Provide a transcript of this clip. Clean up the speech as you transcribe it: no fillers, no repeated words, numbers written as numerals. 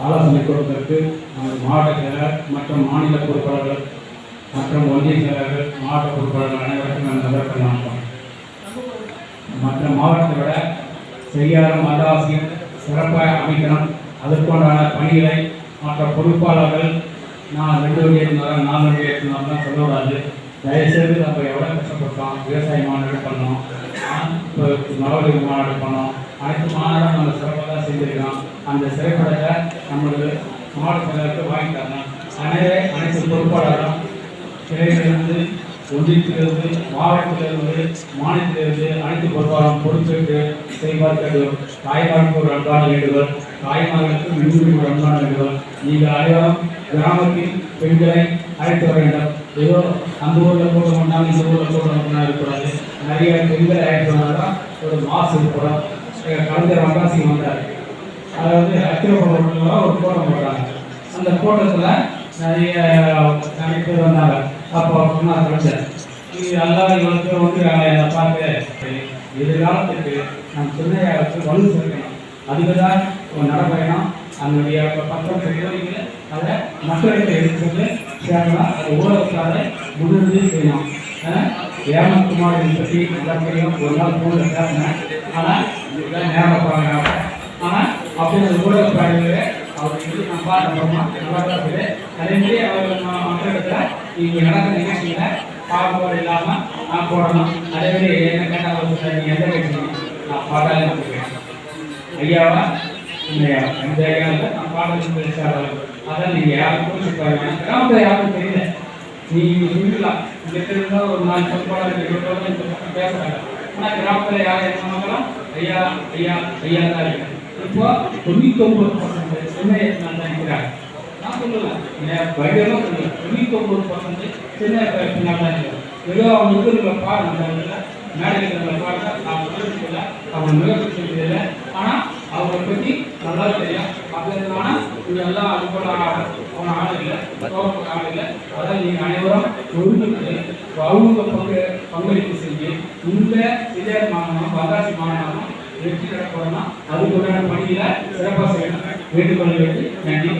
ஆலோசனை கொடுப்பதற்கு மாவட்ட செயலர் மற்றும் மாநில பொறுப்பாளர்கள் மற்றும் ஒன்றிய செயலர்கள் மாவட்ட பொறுப்பாளர்கள் அனைவருக்கும் நான் நகர்த்த வணக்கம். மற்ற மாவட்டத்தை விட செய்யாரும் மதவாசியம் சிறப்பாக அமைக்கணும். அதற்குண்டான பணிகளை மற்ற பொறுப்பாளர்கள் நான் 2 வழி ஏற்றினாரா 4 வழி ஏற்றினார்லாம் சொல்லக்கூடாது. தயவுசெய்து நம்ம எவ்வளோ கஷ்டப்பட்டோம். விவசாய மாநாடு பண்ணோம், இப்போ மரவழி மாநாடு பண்ணோம், அனைத்து மாநாடும் நம்ம சிறப்பாக தான் செஞ்சுருக்கோம். அந்த சிறைப்படத்தை நம்மளுக்கு மாவட்ட செயலருக்கு வாங்கி தரணும். அனைத்து பொறுப்பாளரும் கிளையிலிருந்து ஒன்றியத்திலிருந்து மாவட்டத்திலிருந்து மாநிலத்திலிருந்து அனைத்து பொறுப்பாளரும் பொறுப்பேற்று செயல்பாடு தாய்மார்களுக்கு ஒரு அன்பான வேண்டுகோள், தாய்மார்களுக்கு மின்னுரிமை ஒரு அன்பான வேண்டுகோள். நீங்கள் அனைவரும் கிராமத்தில் பெண்களை அழைத்து வர வேண்டும். ஏதோ அந்த ஊரில் போட மாட்டாங்க, இந்த ஊரில் போட மாட்டாங்க இருக்கக்கூடாது. நிறைய பெண்களை அழைத்து வந்தால்தான் ஒரு மாசு ஏற்படும். கலைஞர் வங்காசியம் வந்தார், அதாவது அத்திரப்பூரில் ஒரு கூட்டம் போடுறாங்க. அந்த கூட்டத்தில் நிறைய பேர் வந்தாங்க. அப்போ சொன்னார் கலைஞர், இது எல்லாம் இவ்வளோ பேர் வந்து என்னை பார்த்து எதிர்காலத்துக்கு நம்ம சின்னையாவுக்கு வலு சேர்க்கணும். அதுக்கு தான் நடைபயணம். அதனுடைய பக்கம் செய்வதற்கு அதை மக்களுக்கு எடுத்துட்டு சேர்க்கலாம். அது ஊழலுக்காக முன்னிறுத்தி செய்யணும். ஏமக்குமார் பற்றி எல்லாத்தையும் ஒரு நாள் ஃபோனில் பேசினேன். ஆனால் இதுதான் நேரம் பாருங்க. ஆனால் அப்படி அந்த ஊழல் பாருங்க அவருக்கு நான் பார்க்கணுமா நல்லா தான் இருக்குது. அதேமாதிரி அவர்கள் மக்களிடத்தில் இங்கே நடக்கிற நிகழ்ச்சியில் பாகுபாடு இல்லாமல் நான் போடணும். அதேமாதிரி என்ன கேட்டால் நீங்கள் எந்த கட்சி நான் பாடாலே வந்துருக்கேன் ஐயாவா இல்லையா எந்த ஐயாவில் நான் பாடல் பேசுகிறேன். அதான் நீங்கள் யாரும் குறிச்சு பாருங்க. கிராமத்தில் யாருக்கும் தெரியல. நீங்கள் சொல்லலாம் இங்கே தெரிந்தால் ஒரு 4 பொறுப்பாளர்கள் பேசுகிறாங்க. ஆனால் கிராமத்தில் யார் என்ன மக்களும் ஐயா ஐயா ஐயா தான் இருக்கு. இப்போ 99% சென்னை நான் தான் இருக்கிறாங்க. நான் சொல்லலாம் வகையெல்லாம் சொல்லலாம். 99% சென்னை பின்னால் தான் இருக்கிறேன். ஏதோ அவங்க இருக்கிற பாருங்க மேடைகள் பாருங்க. அவங்க சொல்ல அவங்க முயற்சி செய்யல. ஆனால் அவங்களை பற்றி நல்லா தெரியும். அப்படின்னா இதெல்லாம் அது போல அவங்க ஆள் இல்லை, ஆள் இல்லை. அதான் நீங்கள் அனைவரும் ஒருங்கிட்டு அவங்க பங்களிப்பு செஞ்சு இந்த இதே மாநிலம் வந்தாசி மாநிலம் வெற்றி கிடப்போம்னா அதுக்குண்டான பணியில் சிறப்பாக செய்யணும். வேண்டுகொள்ள வேண்டி நன்றி.